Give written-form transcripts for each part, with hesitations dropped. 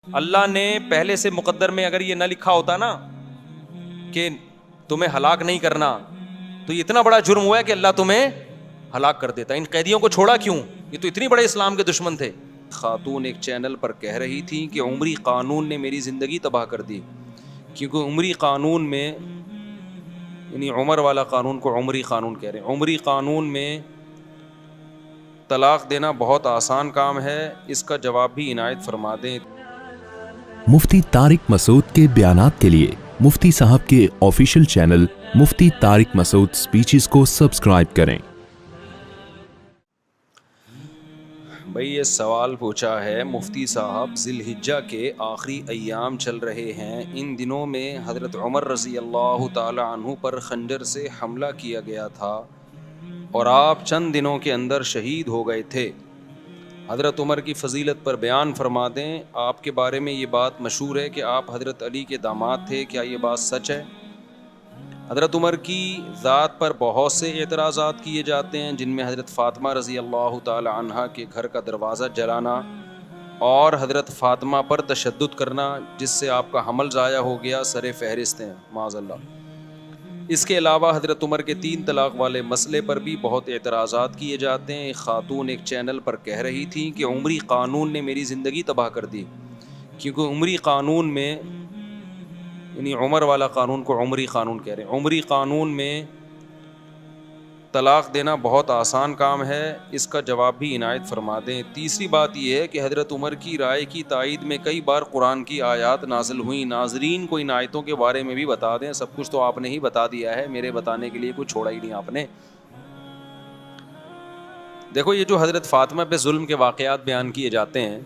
اللہ نے پہلے سے مقدر میں اگر یہ نہ لکھا ہوتا نا کہ تمہیں ہلاک نہیں کرنا، تو یہ اتنا بڑا جرم ہوا ہے کہ اللہ تمہیں ہلاک کر دیتا. ان قیدیوں کو چھوڑا کیوں؟ یہ تو اتنی بڑے اسلام کے دشمن تھے. خاتون ایک چینل پر کہہ رہی تھی کہ عمری قانون نے میری زندگی تباہ کر دی، کیونکہ عمری قانون میں، یعنی عمر والا قانون کو عمری قانون کہہ رہے ہیں، عمری قانون میں طلاق دینا بہت آسان کام ہے. اس کا جواب بھی عنایت فرما دیں. مفتی طارق مسعود کے بیانات کے لیے مفتی صاحب کے آفیشیل چینل مفتی طارق مسعود سپیچز کو سبسکرائب کریں. بھئی یہ سوال پوچھا ہے، مفتی صاحب ذی الحجہ کے آخری ایام چل رہے ہیں، ان دنوں میں حضرت عمر رضی اللہ تعالی عنہ پر خنجر سے حملہ کیا گیا تھا اور آپ چند دنوں کے اندر شہید ہو گئے تھے. حضرت عمر کی فضیلت پر بیان فرما دیں. آپ کے بارے میں یہ بات مشہور ہے کہ آپ حضرت علی کے داماد تھے، کیا یہ بات سچ ہے؟ حضرت عمر کی ذات پر بہت سے اعتراضات کیے جاتے ہیں، جن میں حضرت فاطمہ رضی اللہ تعالی عنہا کے گھر کا دروازہ جلانا اور حضرت فاطمہ پر تشدد کرنا جس سے آپ کا حمل ضائع ہو گیا سر فہرست ہیں معاذ اللہ. اس کے علاوہ حضرت عمر کے 3 طلاق والے مسئلے پر بھی بہت اعتراضات کیے جاتے ہیں. ایک خاتون ایک چینل پر کہہ رہی تھی کہ عمری قانون نے میری زندگی تباہ کر دی، کیونکہ عمری قانون میں، یعنی عمر والا قانون کو عمری قانون کہہ رہے ہیں، عمری قانون میں طلاق دینا بہت آسان کام ہے. اس کا جواب بھی عنایت فرما دیں. تیسری بات یہ ہے کہ حضرت عمر کی رائے کی تائید میں کئی بار قرآن کی آیات نازل ہوئیں. ناظرین کو ان آیتوں کے بارے میں بھی بتا دیں. سب کچھ تو آپ نے ہی بتا دیا ہے، میرے بتانے کے لیے کچھ چھوڑا ہی نہیں آپ نے. دیکھو یہ جو حضرت فاطمہ پہ ظلم کے واقعات بیان کیے جاتے ہیں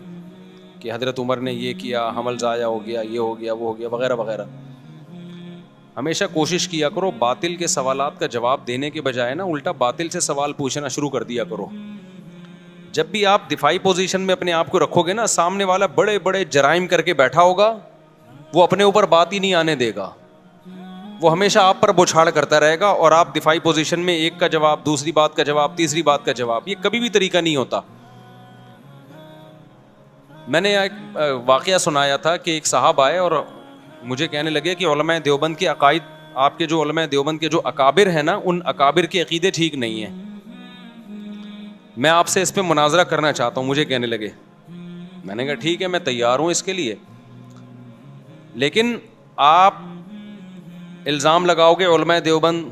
کہ حضرت عمر نے یہ کیا، حمل ضائع ہو گیا، یہ ہو گیا، وہ ہو گیا، وغیرہ وغیرہ، ہمیشہ کوشش کیا کرو باطل کے سوالات کا جواب دینے کے بجائے نا الٹا باطل سے سوال پوچھنا شروع کر دیا کرو. جب بھی آپ دفاعی پوزیشن میں اپنے آپ کو رکھو گے نا، سامنے والا بڑے بڑے جرائم کر کے بیٹھا ہوگا، وہ اپنے اوپر بات ہی نہیں آنے دے گا، وہ ہمیشہ آپ پر بوچھاڑ کرتا رہے گا اور آپ دفاعی پوزیشن میں ایک کا جواب، دوسری بات کا جواب، تیسری بات کا جواب. یہ کبھی بھی طریقہ نہیں ہوتا. میں نے ایک واقعہ سنایا تھا کہ ایک صاحب آئے اور مجھے کہنے لگے کہ علماء دیوبند کے عقائد، آپ کے جو علماء دیوبند کے جو اکابر ہیں نا، ان اکابر کے عقیدے ٹھیک نہیں ہیں، میں آپ سے اس پہ مناظرہ کرنا چاہتا ہوں. مجھے کہنے لگے، میں نے کہا ٹھیک ہے، میں تیار ہوں اس کے لیے، لیکن آپ الزام لگاؤ گے علماء دیوبند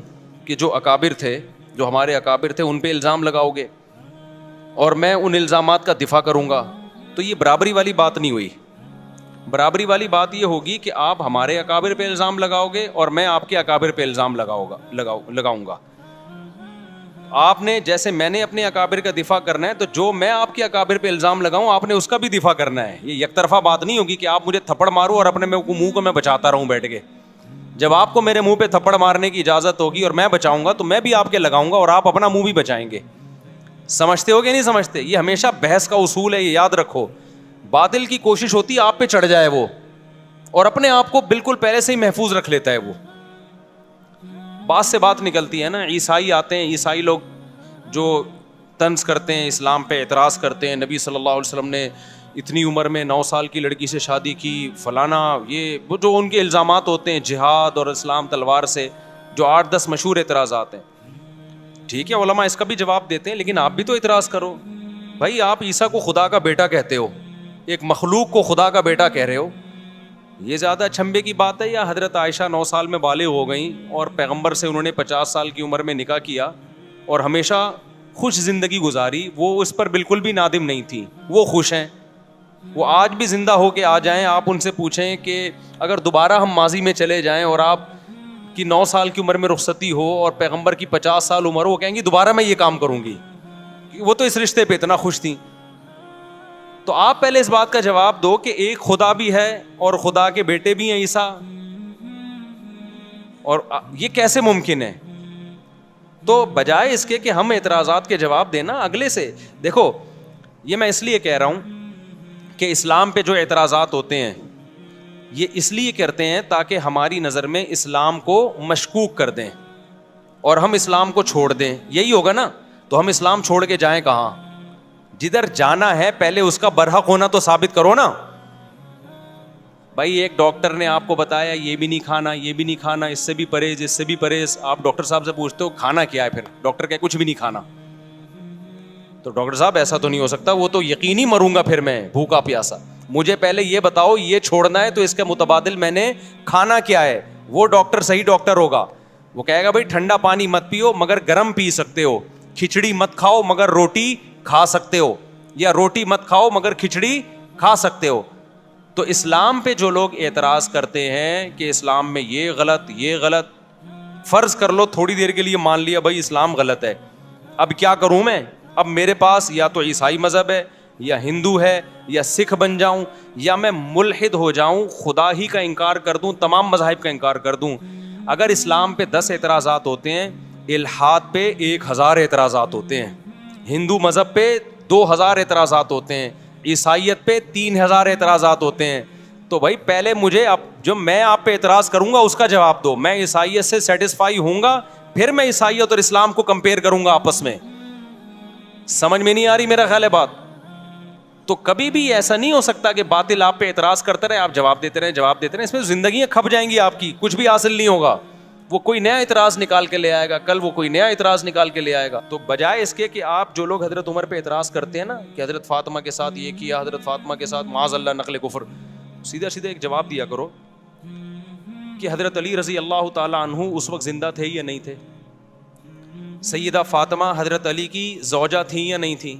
کے جو اکابر تھے، جو ہمارے اکابر تھے، ان پہ الزام لگاؤ گے اور میں ان الزامات کا دفاع کروں گا، تو یہ برابری والی بات نہیں ہوئی. برابری والی بات یہ ہوگی کہ آپ ہمارے اکابر پہ الزام لگاؤ گے اور میں آپ کے اکابر پہ الزام لگاؤں گا. آپ نے، جیسے میں نے اپنے اکابر کا دفاع کرنا ہے، تو جو میں آپ کے اکابر پہ الزام لگاؤں آپ نے اس کا بھی دفاع کرنا ہے. یہ یک طرفہ بات نہیں ہوگی کہ آپ مجھے تھپڑ مارو اور اپنے منہ کو میں بچاتا رہوں بیٹھ کے. جب آپ کو میرے منہ پہ تھپڑ مارنے کی اجازت ہوگی اور میں بچاؤں گا تو میں بھی آپ کے لگاؤں گا اور آپ اپنا منہ بھی بچائیں گے. سمجھتے ہو کہ نہیں سمجھتے؟ یہ ہمیشہ بحث کا اصول ہے، یہ یاد رکھو. باطل کی کوشش ہوتی ہے آپ پہ چڑھ جائے وہ، اور اپنے آپ کو بالکل پہلے سے ہی محفوظ رکھ لیتا ہے وہ. بات سے بات نکلتی ہے نا. عیسائی آتے ہیں، عیسائی لوگ جو طنز کرتے ہیں، اسلام پہ اعتراض کرتے ہیں، نبی صلی اللہ علیہ وسلم نے اتنی عمر میں 9 سال کی لڑکی سے شادی کی، فلانا، یہ وہ جو ان کے الزامات ہوتے ہیں جہاد اور اسلام تلوار سے، جو 8-10 مشہور اعتراضات ہیں. ٹھیک ہے، علماء اس کا بھی جواب دیتے ہیں، لیکن آپ بھی تو اعتراض کرو. بھائی آپ عیسیٰ کو خدا کا بیٹا کہتے ہو، ایک مخلوق کو خدا کا بیٹا کہہ رہے ہو، یہ زیادہ چھمبے کی بات ہے؟ یا حضرت عائشہ 9 سال میں بالغ ہو گئیں اور پیغمبر سے انہوں نے 50 سال کی عمر میں نکاح کیا اور ہمیشہ خوش زندگی گزاری، وہ اس پر بالکل بھی نادم نہیں تھی، وہ خوش ہیں. وہ آج بھی زندہ ہو کے آ جائیں، آپ ان سے پوچھیں کہ اگر دوبارہ ہم ماضی میں چلے جائیں اور آپ کی 9 سال کی عمر میں رخصتی ہو اور پیغمبر کی 50 سال عمر ہو، وہ کہیں گی دوبارہ میں یہ کام کروں گی. وہ تو اس رشتے پہ اتنا خوش تھیں. تو آپ پہلے اس بات کا جواب دو کہ ایک خدا بھی ہے اور خدا کے بیٹے بھی ہیں عیسیٰ، اور یہ کیسے ممکن ہے؟ تو بجائے اس کے کہ ہم اعتراضات کے جواب دینا اگلے سے، دیکھو یہ میں اس لیے کہہ رہا ہوں کہ اسلام پہ جو اعتراضات ہوتے ہیں یہ اس لیے کرتے ہیں تاکہ ہماری نظر میں اسلام کو مشکوک کر دیں اور ہم اسلام کو چھوڑ دیں. یہی ہوگا نا؟ تو ہم اسلام چھوڑ کے جائیں کہاں؟ جدھر جانا ہے پہلے اس کا برحق ہونا تو ثابت کرو نا. بھائی ایک ڈاکٹر نے آپ کو بتایا یہ بھی نہیں کھانا, یہ بھی نہیں کھانا, اس سے بھی پرہیز, اس سے بھی پرہیز, آپ ڈاکٹر صاحب سے پوچھتے ہو کھانا کیا ہے, پھر ڈاکٹر کہ کچھ بھی نہیں کھانا. تو ڈاکٹر صاحب ایسا تو نہیں ہو سکتا, وہ تو یقینی مروں گا پھر میں بھوکا پیاسا, مجھے پہلے یہ بتاؤ یہ چھوڑنا ہے تو اس کے متبادل میں نے کھانا کیا ہے. وہ ڈاکٹر صحیح ڈاکٹر ہوگا, وہ کہے گا بھائی ٹھنڈا پانی مت پیو مگر گرم پی سکتے ہو, کھچڑی مت کھاؤ مگر روٹی کھا سکتے ہو, یا روٹی مت کھاؤ مگر کھچڑی کھا سکتے ہو. تو اسلام پہ جو لوگ اعتراض کرتے ہیں کہ اسلام میں یہ غلط یہ غلط, فرض کر لو تھوڑی دیر کے لیے مان لیا بھائی اسلام غلط ہے, اب کیا کروں میں, اب میرے پاس یا تو عیسائی مذہب ہے یا ہندو ہے یا سکھ بن جاؤں یا میں ملحد ہو جاؤں, خدا ہی کا انکار کر دوں, تمام مذاہب کا انکار کر دوں. اگر اسلام پہ 10 اعتراضات ہوتے ہیں, الحاد پہ 1000 اعتراضات ہوتے ہیں, ہندو مذہب پہ 2000 اعتراضات ہوتے ہیں, عیسائیت پہ 3000 اعتراضات ہوتے ہیں. تو بھائی پہلے مجھے اب جو میں آپ پہ اعتراض کروں گا اس کا جواب دو, میں عیسائیت سے سیٹسفائی ہوں گا پھر میں عیسائیت اور اسلام کو کمپیئر کروں گا آپس میں. سمجھ میں نہیں آ رہی میرا خیال ہے بات؟ تو کبھی بھی ایسا نہیں ہو سکتا کہ باطل آپ پہ اعتراض کرتے رہے, آپ جواب دیتے رہے, اس میں زندگیاں کھپ جائیں گی آپ کی, کچھ بھی حاصل نہیں ہوگا. وہ کوئی نیا اعتراض نکال کے لے آئے گا, کل وہ کوئی نیا اعتراض نکال کے لے آئے گا. تو بجائے اس کے کہ آپ جو لوگ حضرت عمر پہ اعتراض کرتے ہیں نا کہ حضرت فاطمہ کے ساتھ یہ کیا, حضرت فاطمہ کے ساتھ معاذ اللہ نقل کفر, سیدھا سیدھا ایک جواب دیا کرو کہ حضرت علی رضی اللہ تعالی عنہ اس وقت زندہ تھے یا نہیں تھے, سیدہ فاطمہ حضرت علی کی زوجہ تھیں یا نہیں تھیں.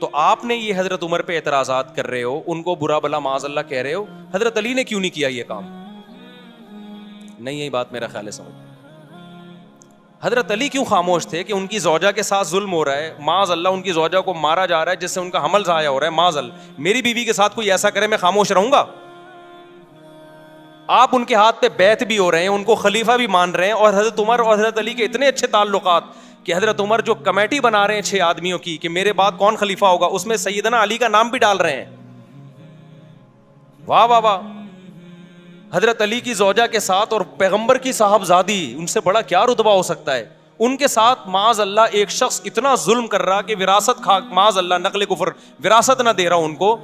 تو آپ نے یہ حضرت عمر پہ اعتراضات کر رہے ہو, ان کو برا بلا معاذ اللہ کہہ رہے ہو, حضرت علی نے کیوں نہیں کیا یہ کام؟ نہیں, یہی بات میرا خیال ہے سمجھ. حضرت علی کیوں خاموش تھے کہ ان کی زوجہ کے ساتھ ظلم ہو رہا ہے, معاذ اللہ ان کی زوجہ کو مارا جا رہا ہے جس سے ان کا حمل ضائع ہو رہا ہے, معاذ اللہ میری بیوی کے ساتھ کوئی ایسا کرے میں خاموش رہوں گا؟ آپ ان کے ہاتھ پہ بیعت بھی ہو رہے ہیں, ان کو خلیفہ بھی مان رہے ہیں, اور حضرت عمر اور حضرت علی کے اتنے اچھے تعلقات کہ حضرت عمر جو کمیٹی بنا رہے ہیں 6 آدمیوں کی کہ میرے بعد کون خلیفہ ہوگا, اس میں سیدنا علی کا نام بھی ڈال رہے ہیں. واہ واہ واہ. حضرت علی کی زوجہ کے ساتھ اور پیغمبر کی صاحبزادی, ان سے بڑا کیا رتبہ ہو سکتا ہے, ان کے ساتھ معاذ اللہ ایک شخص اتنا ظلم کر رہا کہ وراثت کھا, معاذ اللہ نقل کفر, وراثت نہ دے رہا ان کو,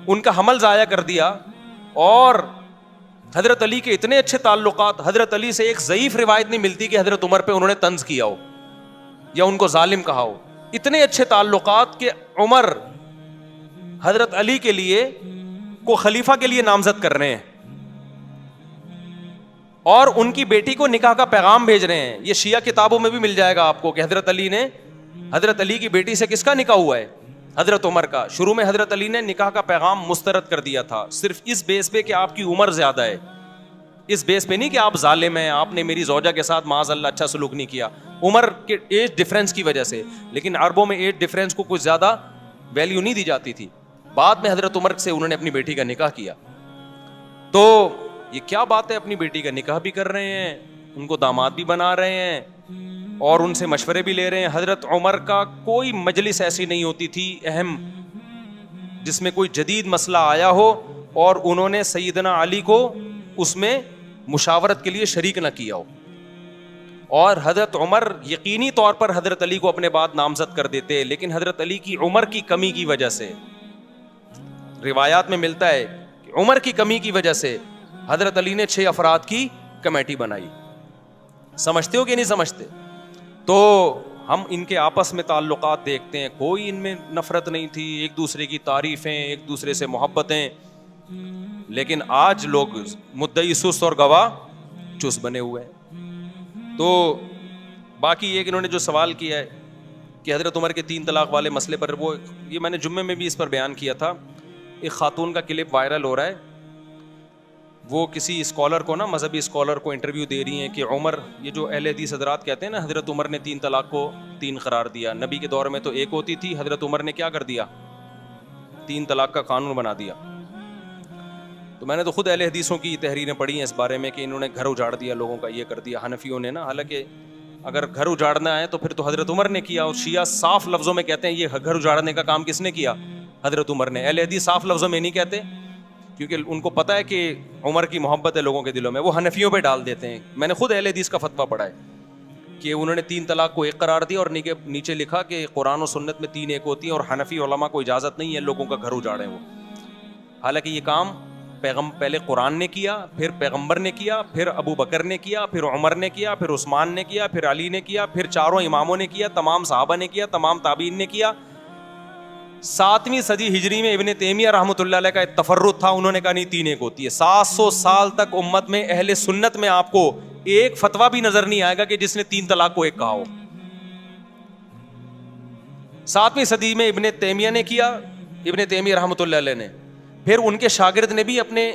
ان کا حمل ضائع کر دیا. اور حضرت علی کے اتنے اچھے تعلقات, حضرت علی سے ایک ضعیف روایت نہیں ملتی کہ حضرت عمر پہ انہوں نے طنز کیا ہو یا ان کو ظالم کہا ہو. اتنے اچھے تعلقات کہ عمر حضرت علی کے لیے کو خلیفہ کے لیے نامزد کر رہے ہیں اور ان کی بیٹی کو نکاح کا پیغام بھیج رہے ہیں. یہ شیعہ کتابوں میں بھی مل جائے گا آپ کو کہ حضرت علی نے, حضرت علی کی بیٹی سے کس کا نکاح ہوا ہے؟ حضرت عمر کا. شروع میں حضرت علی نے نکاح کا پیغام مسترد کر دیا تھا, صرف اس بیس پہ کہ آپ کی عمر زیادہ ہے, اس بیس پہ نہیں کہ آپ ظالم ہیں, آپ نے میری زوجہ کے ساتھ معاذ اللہ اچھا سلوک نہیں کیا, عمر کے ایج ڈفرینس کی وجہ سے. لیکن عربوں میں ایج ڈفرینس کو کچھ زیادہ ویلیو نہیں دی جاتی تھی. بعد میں حضرت عمر سے انہوں نے اپنی بیٹی کا نکاح کیا. تو یہ کیا بات ہے, اپنی بیٹی کا نکاح بھی کر رہے ہیں, ان کو داماد بھی بنا رہے ہیں اور ان سے مشورے بھی لے رہے ہیں. حضرت عمر کا کوئی مجلس ایسی نہیں ہوتی تھی اہم جس میں کوئی جدید مسئلہ آیا ہو اور انہوں نے سیدنا علی کو اس میں مشاورت کے لیے شریک نہ کیا ہو. اور حضرت عمر یقینی طور پر حضرت علی کو اپنے بعد نامزد کر دیتے, لیکن حضرت علی کی عمر کی کمی کی وجہ سے, روایات میں ملتا ہے کہ عمر کی کمی کی وجہ سے حضرت علی نے 6 افراد کی کمیٹی بنائی. سمجھتے ہو کہ نہیں سمجھتے؟ تو ہم ان کے آپس میں تعلقات دیکھتے ہیں, کوئی ان میں نفرت نہیں تھی, ایک دوسرے کی تعریفیں, ایک دوسرے سے محبتیں. لیکن آج لوگ مدعی سست اور گواہ چست بنے ہوئے ہیں. تو باقی ایک انہوں نے جو سوال کیا ہے کہ حضرت عمر کے 3 طلاق والے مسئلے پر, وہ یہ میں نے جمعے میں بھی اس پر بیان کیا تھا. ایک خاتون کا کلپ وائرل ہو رہا ہے, وہ کسی اسکالر کو نا, مذہبی اسکالر کو انٹرویو دے رہی ہیں کہ عمر, یہ جو اہل حدیث حضرات کہتے ہیں نا حضرت عمر نے 3 طلاق کو 3 قرار دیا, نبی کے دور میں تو 1 ہوتی تھی, حضرت عمر نے کیا کر دیا, 3 طلاق کا قانون بنا دیا. تو میں نے تو خود اہل حدیثوں کی تحریریں پڑھی ہیں اس بارے میں کہ انہوں نے گھر اجاڑ دیا لوگوں کا, یہ کر دیا حنفیوں نے نا. حالانکہ اگر گھر اجاڑنا ہے تو پھر تو حضرت عمر نے کیا, اور شیعہ صاف لفظوں میں کہتے ہیں یہ گھر اجاڑنے کا کام کس نے کیا, حضرت عمر نے. اہل حدیث صاف لفظوں میں نہیں کہتے کیونکہ ان کو پتہ ہے کہ عمر کی محبت ہے لوگوں کے دلوں میں, وہ حنفیوں پہ ڈال دیتے ہیں. میں نے خود اہل حدیث کا فتویٰ پڑھا ہے کہ انہوں نے 3 طلاق کو 1 قرار دیا اور نیچے لکھا کہ قرآن و سنت میں 3 1 ہوتی ہیں اور حنفی علماء کو اجازت نہیں ہے لوگوں کا گھر اجاڑیں وہ. حالانکہ یہ کام پہلے قرآن نے کیا، پھر پیغمبر نے کیا، پھر ابو بکر نے کیا، پھر عمر نے کیا، پھر عثمان نے کیا، پھر علی نے کیا، پھر چاروں اماموں نے کیا، تمام صحابہ نے کیا، تمام تابعین نے کیا. 7ویں صدی ہجری میں ابن تیمیہ رحمۃ اللہ علیہ کا ایک تفرد تھا، انہوں نے کہا نہیں 3 ایک ہوتی ہے. 700 سال تک امت میں اہل سنت میں آپ کو ایک فتویٰ بھی نظر نہیں آئے گا کہ جس نے 3 طلاق کو ایک کہا ہو. 7ویں صدی میں ابن تیمیہ نے کیا، ابن تیمیہ رحمۃ اللہ علیہ نے. پھر ان کے شاگرد نے بھی اپنے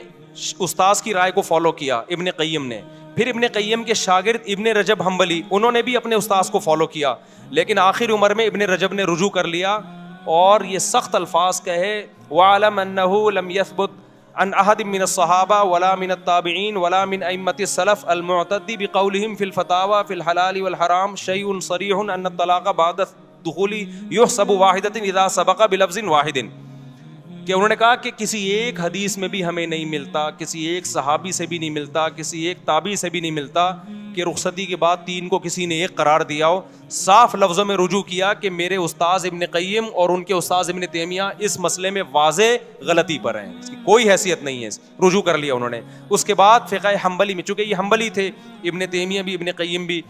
استاذ کی رائے کو فالو کیا، ابن قیم نے. پھر ابن قیم کے شاگرد ابن رجب حنبلی، انہوں نے بھی اپنے استاذ کو فالو کیا. لیکن آخر عمر میں ابن رجب نے رجوع کر لیا اور یہ سخت الفاظ کہے وَعَلَمْ أَنَّهُ لَمْ يَثْبُتْ عن أحد من الصحابة ولا من التابعين ولا من أئمة السلف المعتد بقولهم في الفتاوى في الحلال والحرام شيء صريح أن الطلاق بعد الدخول يحسب واحدة إذا سبق بلفظ واحد. کہ انہوں نے کہا کہ کسی ایک حدیث میں بھی ہمیں نہیں ملتا، کسی ایک صحابی سے بھی نہیں ملتا، کسی ایک تابعی سے بھی نہیں ملتا کہ رخصتی کے بعد 3 کو کسی نے ایک قرار دیا ہو. صاف لفظوں میں رجوع کیا کہ میرے استاذ ابن قیم اور ان کے استاذ ابن تیمیہ اس مسئلے میں واضح غلطی پر ہیں، اس کی کوئی حیثیت نہیں ہے. رجوع کر لیا انہوں نے. اس کے بعد فقہ حنبلی میں، چونکہ یہ حنبلی تھے، ابن تیمیہ بھی، ابن قیم بھی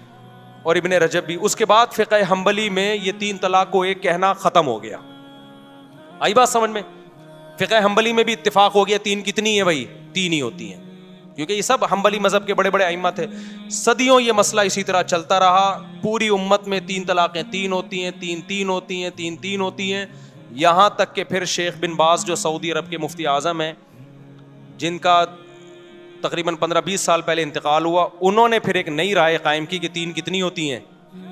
اور ابن رجب بھی، اس کے بعد فقہ حنبلی میں یہ 3 طلاق کو ایک کہنا ختم ہو گیا. آئی بات سمجھ میں؟ فقہ حنبلی میں بھی اتفاق ہو گیا 3 کتنی ہیں بھائی؟ 3 ہی ہوتی ہیں، کیونکہ یہ سب حنبلی مذہب کے بڑے بڑے ائمہ تھے. صدیوں یہ مسئلہ اسی طرح چلتا رہا. پوری امت میں 3 طلاقیں 3 ہوتی ہیں، 3 ہوتی ہیں، 3 ہوتی ہیں، یہاں تک کہ پھر شیخ بن باز جو سعودی عرب کے مفتی اعظم ہیں، جن کا تقریباً 15-20 سال پہلے انتقال ہوا، انہوں نے پھر ایک نئی رائے قائم کی کہ 3 کتنی ہوتی ہیں؟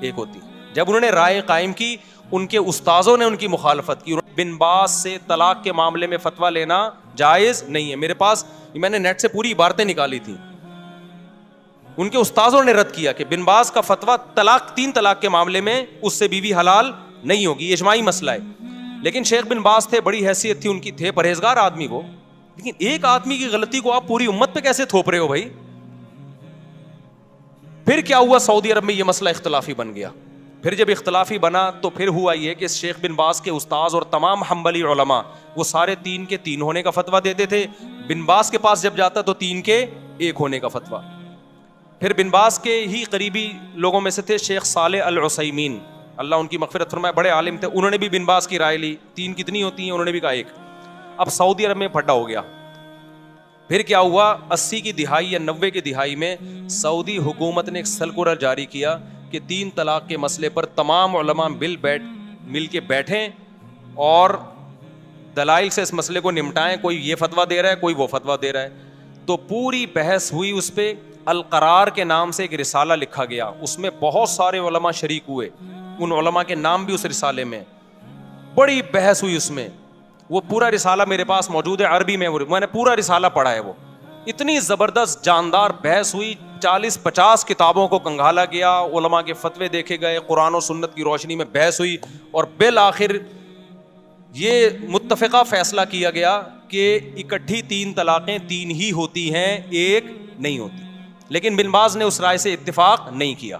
1 ہوتی ہیں. جب انہوں نے رائے قائم کی، ان کے استاذوں نے ان کی مخالفت کی. بن باز سے طلاق کے معاملے میں فتویٰ لینا جائز نہیں ہے. میرے پاس میں نے نیٹ سے پوری عبارتیں نکالی تھیں. ان کے استاذوں نے رد کیا کہ بن باز کا فتویٰ 3 طلاق کے معاملے میں اس سے بیوی حلال نہیں ہوگی، اجماعی مسئلہ ہے. لیکن شیخ بن باز تھے، بڑی حیثیت تھی ان کی، تھے پرہیزگار آدمی وہ، لیکن ایک آدمی کی غلطی کو آپ پوری امت پہ کیسے تھوپ رہے ہو بھائی؟ پھر کیا ہوا؟ سعودی عرب میں یہ مسئلہ اختلافی بن گیا. پھر جب اختلافی بنا تو پھر ہوا یہ کہ شیخ بن باز کے استاذ اور تمام حنبلی علماء وہ سارے 3 کے 3 ہونے کا فتویٰ دیتے تھے. بن باز کے پاس جب جاتا تو 3 کے 1 ہونے کا فتویٰ. پھر بن باز کے ہی قریبی لوگوں میں سے تھے شیخ صالح العثیمین، اللہ ان کی مغفرت فرمائے، بڑے عالم تھے. انہوں نے بھی بن باز کی رائے لی، 3 کتنی ہوتی ہیں؟ انہوں نے بھی کہا 1. اب سعودی عرب میں پھڈا ہو گیا. پھر کیا ہوا؟ 80 کی دہائی یا 90 کی دہائی میں سعودی حکومت نے ایک سرکولر جاری کیا کہ 3 طلاق کے مسئلے پر تمام علماء مل کے بیٹھیں اور دلائل سے اس مسئلے کو نمٹائیں. کوئی یہ فتویٰ دے رہا ہے، کوئی وہ فتویٰ دے رہا ہے. تو پوری بحث ہوئی اس پہ. القرار کے نام سے ایک رسالہ لکھا گیا، اس میں بہت سارے علماء شریک ہوئے، ان علماء کے نام بھی اس رسالے میں. بڑی بحث ہوئی اس میں. وہ پورا رسالہ میرے پاس موجود ہے عربی میں نے پورا رسالہ پڑھا ہے. وہ اتنی زبردست جاندار بحث ہوئی، 40-50 کتابوں کو کنگھالا گیا، علماء کے فتوے دیکھے گئے، قرآن و سنت کی روشنی میں بحث ہوئی، اور بالآخر یہ متفقہ فیصلہ کیا گیا کہ اکٹھی 3 طلاقیں 3 ہی ہوتی ہیں، 1 نہیں ہوتی. لیکن بن باز نے اس رائے سے اتفاق نہیں کیا،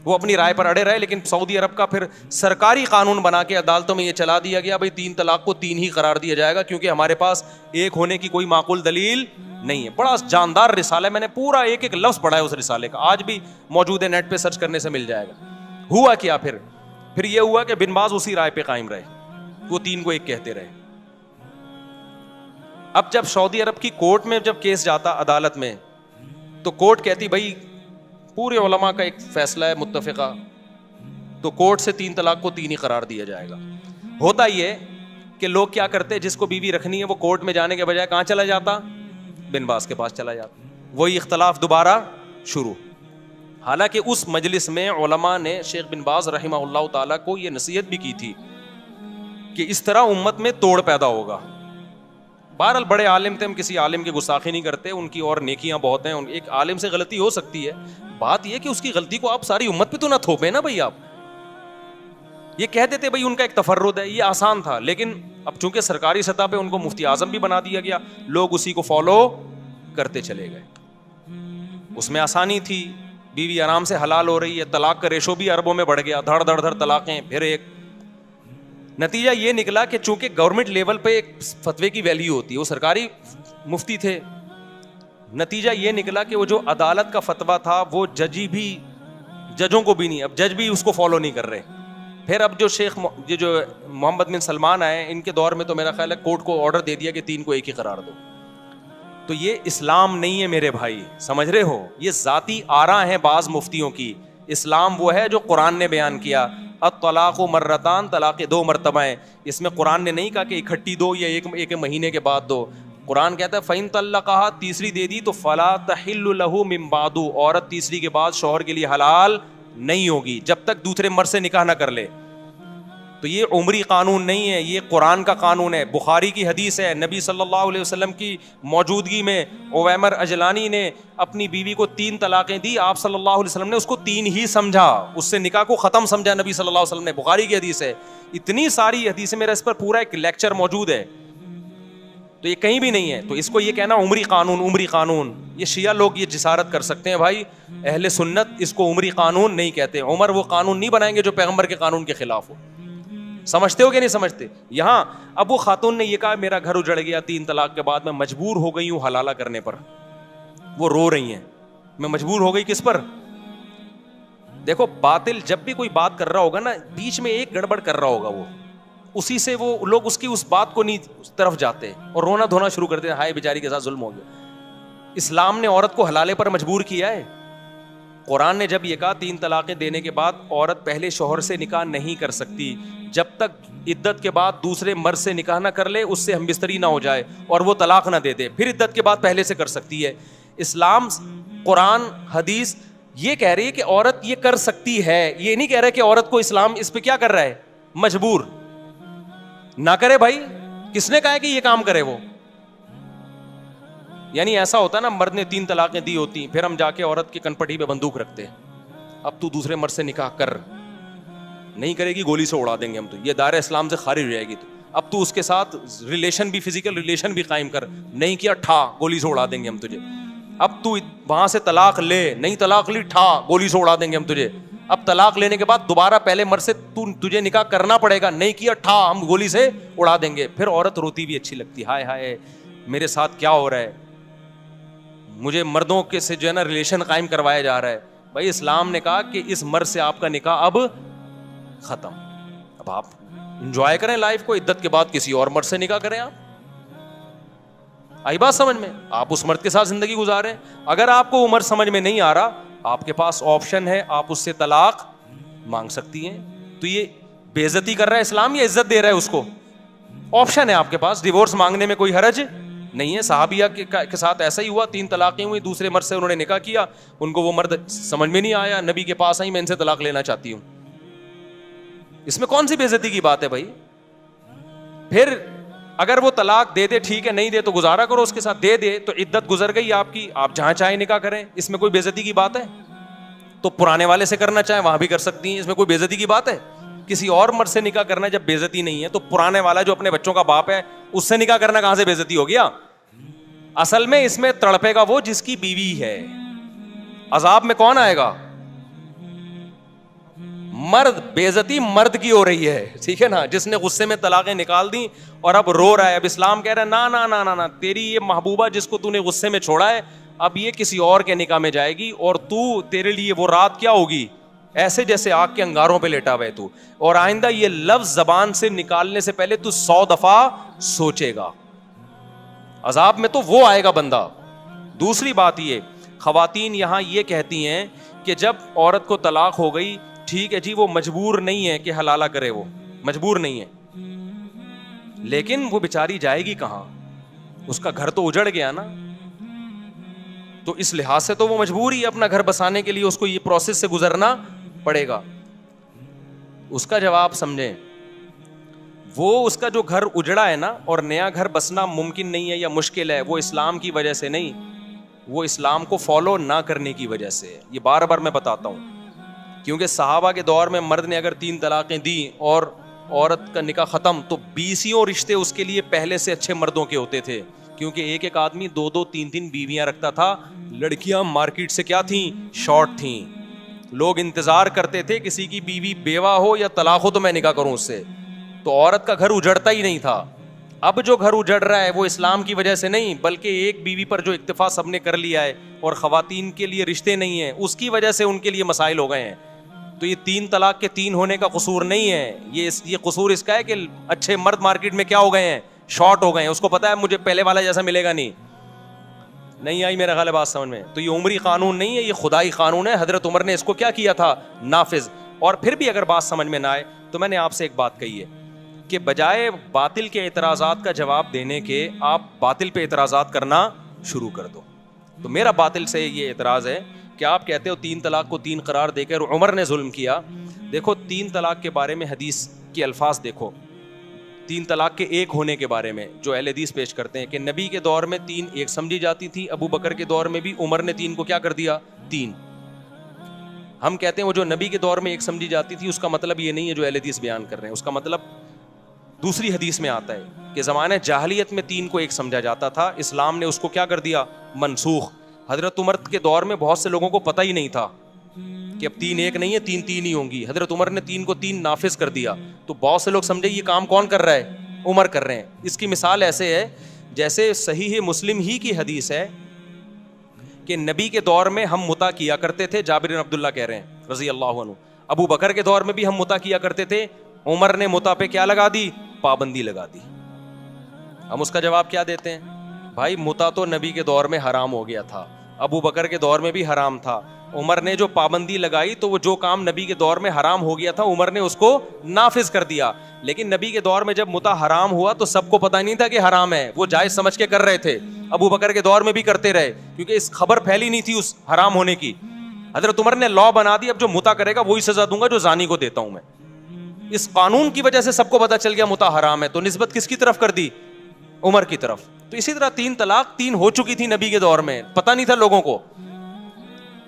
وہ اپنی رائے پر اڑے رہے. لیکن سعودی عرب کا پھر سرکاری قانون بنا کے عدالتوں میں یہ چلا دیا گیا بھائی 3 طلاق کو 3 ہی قرار دیا جائے گا، کیونکہ ہمارے پاس 1 ہونے کی کوئی معقول دلیل نہیں ہے. بڑا جاندار رسالہ ہے، میں نے پورا ایک لفظ پڑھا ہے اس رسالے کا، آج بھی موجود ہے، نیٹ پہ سرچ کرنے سے مل جائے گا. ہوا کیا پھر یہ ہوا کہ بن باز اسی رائے پہ قائم رہے، وہ 3 کو 1 کہتے رہے. اب جب سعودی عرب کی کورٹ میں جب کیس جاتا عدالت میں، تو کورٹ کہتی بھائی پورے علماء کا ایک فیصلہ ہے متفقہ، تو کورٹ سے 3 طلاق کو 3 ہی قرار دیا جائے گا. ہوتا یہ کہ لوگ کیا کرتے، جس کو بیوی رکھنی ہے وہ کورٹ میں جانے کے بجائے کہاں چلا جاتا؟ بن باز کے پاس چلا جاتا. وہی اختلاف دوبارہ شروع. حالانکہ اس مجلس میں علماء نے شیخ بن باز رحمہ اللہ تعالیٰ کو یہ نصیحت بھی کی تھی کہ اس طرح امت میں توڑ پیدا ہوگا. بہرحال بڑے عالم تھے، ہم کسی عالم کی گستاخی نہیں کرتے، ان کی اور نیکیاں بہت ہیں. ایک عالم سے غلطی ہو سکتی ہے، بات یہ کہ اس کی غلطی کو آپ ساری امت پہ تو نہ تھوپیں نا بھائی. آپ یہ کہہ دیتے بھائی ان کا ایک تفرد ہے، یہ آسان تھا. لیکن اب چونکہ سرکاری سطح پہ ان کو مفتی اعظم بھی بنا دیا گیا، لوگ اسی کو فالو کرتے چلے گئے. اس میں آسانی تھی، بیوی آرام سے حلال ہو رہی ہے، طلاق کا ریشو بھی اربوں میں بڑھ گیا، دھڑ دھڑ دھڑ طلاقیں، پھر ایک. نتیجہ یہ نکلا کہ چونکہ گورنمنٹ لیول پہ ایک فتوے کی ویلیو ہوتی ہے, وہ سرکاری مفتی تھے, نتیجہ یہ نکلا کہ وہ جو عدالت کا فتویٰ تھا وہ ججوں کو بھی نہیں, اب جج بھی اس کو فالو نہیں کر رہے. پھر اب جو جو محمد بن سلمان آئے, ان کے دور میں تو میرا خیال ہے کورٹ کو آرڈر دے دیا کہ 3 کو ایک ہی قرار دو. تو یہ اسلام نہیں ہے میرے بھائی, سمجھ رہے ہو, یہ ذاتی آراء ہیں بعض مفتیوں کی. اسلام وہ ہے جو قرآن نے بیان کیا, الطلاق مرتان, طلاق 2 مرتبہ ہیں. اس میں قرآن نے نہیں کہا کہ اکٹھی دو یا ایک مہینے کے بعد دو. قرآن کہتا ہے فَإِن طَلَّقَهَا, تیسری دے دی تو فَلَا تَحِلُّ لَهُ مِن بَعْدُ, عورت تیسری کے بعد شوہر کے لیے حلال نہیں ہوگی جب تک دوسرے مرد سے نکاح نہ کر لے. تو یہ عمری قانون نہیں ہے, یہ قرآن کا قانون ہے. بخاری کی حدیث ہے, نبی صلی اللہ علیہ وسلم کی موجودگی میں اویمر اجلانی نے اپنی بیوی کو 3 طلاقیں دی. آپ صلی اللہ علیہ وسلم نے اس کو 3 ہی سمجھا, اس سے نکاح کو ختم سمجھا نبی صلی اللہ علیہ وسلم نے. بخاری کی حدیث ہے. اتنی ساری حدیثیں, میرا اس پر پورا ایک لیکچر موجود ہے, تو یہ کہیں بھی نہیں ہے. تو اس کو یہ کہنا عمری قانون, یہ شیعہ لوگ یہ جسارت کر سکتے ہیں بھائی. اہل سنت اس کو عمری قانون نہیں کہتے. عمر وہ قانون نہیں بنائیں گے جو پیغمبر کے قانون کے خلاف ہو. سمجھتے ہو کہ نہیں سمجھتے؟ یہاں اب وہ خاتون نے یہ کہا میرا گھر اجڑ گیا 3 طلاق کے بعد, میں مجبور ہو گئی ہوں حلالہ کرنے پر. وہ رو رہی ہیں, میں مجبور ہو گئی کس پر؟ دیکھو باطل جب بھی کوئی بات کر رہا ہوگا نا, بیچ میں ایک گڑبڑ کر رہا ہوگا, وہ اسی سے وہ لوگ اس کی اس بات کو نہیں اس طرف جاتے اور رونا دھونا شروع کرتے ہیں, ہائے بیچاری کے ساتھ ظلم ہو گیا. اسلام نے عورت کو حلالے پر مجبور کیا ہے. قرآن نے جب یہ کہا 3 طلاقیں دینے کے بعد عورت پہلے شوہر سے نکاح نہیں کر سکتی جب تک عدت کے بعد دوسرے مرد سے نکاح نہ کر لے, اس سے ہم بستری نہ ہو جائے اور وہ طلاق نہ دے دے, پھر عدت کے بعد پہلے سے کر سکتی ہے. اسلام, قرآن, حدیث یہ کہہ رہی ہے کہ عورت یہ کر سکتی ہے, یہ نہیں کہہ رہا کہ عورت کو اسلام اس پہ کیا کر رہا ہے, مجبور نہ کرے. بھائی کس نے کہا ہے کہ یہ کام کرے وہ؟ یعنی ایسا ہوتا ہے نا, مرد نے 3 طلاقیں دی ہوتی, پھر ہم جا کے عورت کی کنپٹی پہ بندوق رکھتے, اب تو دوسرے مرد سے نکاح کر, نہیں کرے گی گولی سے اڑا دیں گے ہم, تو یہ دائرہ اسلام سے خارج ہو جائے گی. تو اب تو اس کے ساتھ ریلیشن بھی, فزیکل ریلیشن بھی قائم کر, نہیں کیا ٹھا گولی سے اڑا دیں گے ہم تجھے. اب تو وہاں سے طلاق لے, نہیں طلاق لی ٹھا گولی سے اڑا دیں گے ہم تجھے. اب طلاق لینے کے بعد دوبارہ پہلے مرد سے تجھے نکاح کرنا پڑے گا, نہیں کیا ٹھا ہم گولی سے اڑا دیں گے. پھر عورت روتی بھی اچھی لگتی, ہائے ہائے میرے ساتھ کیا ہو رہا ہے, مجھے مردوں کے سے جو ہے نا ریلیشن قائم کروایا جا رہا ہے. بھائی اسلام نے کہا کہ اس مرد سے آپ کا نکاح اب ختم, اب آپ انجوائے کریں لائف کو, عدت کے بعد کسی اور مرد سے نکاح کریں. آپ آئی بات سمجھ میں؟ آپ اس مرد کے ساتھ زندگی گزاریں. اگر آپ کو وہ مرد سمجھ میں نہیں آ رہا, آپ کے پاس آپشن ہے, آپ اس سے طلاق مانگ سکتی ہیں. تو یہ بے عزتی کر رہا ہے اسلام یا عزت دے رہا ہے اس کو؟ آپشن ہے آپ کے پاس, ڈیورس مانگنے میں کوئی حرج نہیں ہے. صحابیہ کے ساتھ ایسا ہی ہوا, 3 طلاقیں ہوئی, دوسرے مرد سے انہوں نے نکاح کیا, ان کو وہ مرد سمجھ میں نہیں آیا, نبی کے پاس آئی, میں ان سے طلاق لینا چاہتی ہوں. اس میں کون سی بے عزتی کی بات ہے بھائی؟ پھر اگر وہ طلاق دے دے ٹھیک ہے, نہیں دے تو گزارا کرو اس کے ساتھ, دے دے تو عدت گزر گئی آپ کی, آپ جہاں چاہیں نکاح کریں, اس میں کوئی بے عزتی کی بات ہے؟ تو پرانے والے سے کرنا چاہیں وہاں بھی کر سکتی ہیں, اس میں کوئی بے عزتی کی بات ہے؟ کسی اور مرد سے نکاح کرنا جب بے عزتی نہیں ہے, تو پرانے والا جو اپنے بچوں کا باپ ہے اس سے نکاح کرنا کہاں سے بے عزتی ہو گیا؟ اصل میں اس میں تڑپے گا وہ جس کی بیوی ہے. عذاب میں کون آئے گا؟ مرد. بے عزتی مرد کی ہو رہی ہے, ٹھیک ہے نا, جس نے غصے میں طلاقیں نکال دی اور اب رو رہا ہے. اب اسلام کہہ رہا ہے نا نا نا نا نا, تیری یہ محبوبہ جس کو تو نے غصے میں چھوڑا ہے, اب یہ کسی اور کے نکاح میں جائے گی, اور تو تیرے لیے وہ رات کیا ہوگی, ایسے جیسے آگ کے انگاروں پہ لیٹا ہوا ہے تو, اور آئندہ یہ لفظ زبان سے نکالنے سے پہلے تو 100 دفعہ سوچے گا. عذاب میں تو وہ آئے گا بندہ. دوسری بات یہ, خواتین یہاں یہ کہتی ہیں کہ جب عورت کو طلاق ہو گئی, ٹھیک ہے جی, وہ مجبور نہیں ہے کہ حلالہ کرے, وہ مجبور نہیں ہے, لیکن وہ بیچاری جائے گی کہاں؟ اس کا گھر تو اجڑ گیا نا, تو اس لحاظ سے تو وہ مجبور ہی اپنا گھر بسانے کے لیے اس کو یہ پروسیس سے گزرنا پڑے گا. اس کا جواب سمجھیں, وہ اس کا جو گھر اجڑا ہے نا, اور نیا گھر بسنا ممکن نہیں ہے یا مشکل ہے, وہ اسلام کی وجہ سے نہیں, وہ اسلام کو فالو نہ کرنے کی وجہ سے. یہ بار بار میں بتاتا ہوں, کیونکہ صحابہ کے دور میں مرد نے اگر 3 طلاقیں دی اور عورت کا نکاح ختم, تو 20 رشتے اس کے لیے پہلے سے اچھے مردوں کے ہوتے تھے, کیونکہ ایک ایک آدمی 2 3 بیویاں رکھتا تھا. لڑکیاں مارکیٹ سے کیا تھیں, شارٹ تھیں. لوگ انتظار کرتے تھے کسی کی بیوی بیوہ ہو یا طلاق ہو تو میں نکاح کروں اس سے. تو عورت کا گھر اجڑتا ہی نہیں تھا. اب جو گھر اجڑ رہا ہے وہ اسلام کی وجہ سے نہیں, بلکہ ایک بیوی پر جو اکتفا سب نے کر لیا ہے اور خواتین کے لیے رشتے نہیں ہیں, اس کی وجہ سے ان کے لیے مسائل ہو گئے ہیں. تو یہ 3 طلاق کے 3 ہونے کا قصور نہیں ہے, یہ قصور اس کا ہے کہ اچھے مرد مارکیٹ میں کیا ہو گئے ہیں, شارٹ ہو گئے ہیں. اس کو پتا ہے مجھے پہلے والا جیسا ملے گا نہیں آئی میرا خیال ہے بات سمجھ میں. تو یہ عمری قانون نہیں ہے, یہ خدائی قانون ہے. حضرت عمر نے اس کو کیا کیا تھا, نافذ. اور پھر بھی اگر بات سمجھ میں نہ آئے تو میں نے آپ سے ایک بات کہی ہے کہ بجائے باطل کے اعتراضات کا جواب دینے کے آپ باطل پہ اعتراضات کرنا شروع کر دو. تو میرا باطل سے یہ اعتراض ہے کہ آپ کہتے ہو 3 طلاق کو 3 قرار دے کر عمر نے ظلم کیا. دیکھو 3 طلاق کے بارے میں حدیث کے الفاظ دیکھو, 3 طلاق کے 1 ہونے کے بارے میں جو اہل حدیث پیش کرتے ہیں کہ نبی کے دور میں 3 1 سمجھی جاتی تھی, ابو بکر کے دور میں بھی, عمر نے 3 کو کیا کر دیا 3. ہم کہتے ہیں وہ جو نبی کے دور میں 1 سمجھی جاتی تھی اس کا مطلب یہ نہیں ہے جو اہل حدیث بیان کر رہے ہیں, اس کا مطلب دوسری حدیث میں آتا ہے کہ زمانہ جاہلیت میں 3 کو 1 سمجھا جاتا تھا, اسلام نے اس کو کیا کر دیا, منسوخ. حضرت عمر کے دور میں بہت سے لوگوں کو پتہ ہی نہیں تھا کہ اب 3 1 نہیں ہے, 3 3 ہی ہوں گی. حضرت عمر نے 3 کو 3 نافذ کر دیا. تو بہت سے لوگ سمجھے یہ کام کون کر رہا ہے, عمر کر رہے ہیں. اس کی مثال ایسے ہے جیسے صحیح مسلم ہی کی حدیث ہے کہ نبی کے دور میں ہم متا کیا کرتے تھے, جابر بن عبداللہ کہہ رہے ہیں رضی اللہ عنہ. ابو بکر کے دور میں بھی ہم متا کیا کرتے تھے, عمر نے متا پہ کیا لگا دی, پابندی لگا دی. ہم اس کا جواب کیا دیتے ہیں, بھائی متا تو نبی کے دور میں حرام ہو گیا تھا, ابو بکر کے دور میں بھی حرام تھا, عمر نے جو پابندی لگائی تو وہ جو کام نبی کے دور میں حرام ہو گیا تھا عمر نے اس کو نافذ کر دیا. لیکن نبی کے دور میں جب متا حرام ہوا تو سب کو پتہ نہیں تھا کہ حرام ہے, وہ جائز سمجھ کے کر رہے تھے. ابو بکر کے دور میں بھی کرتے رہے کیونکہ اس خبر پھیلی نہیں تھی اس حرام ہونے کی. حضرت عمر نے لا بنا دی, اب جو متا کرے گا وہی سزا دوں گا جو زانی کو دیتا ہوں میں. اس قانون کی وجہ سے سب کو پتہ چل گیا متا حرام ہے, تو نسبت کس کی طرف کر دی, عمر کی طرف. تو اسی طرح 3 طلاق 3 ہو چکی تھی نبی کے دور میں, پتہ نہیں تھا لوگوں کو.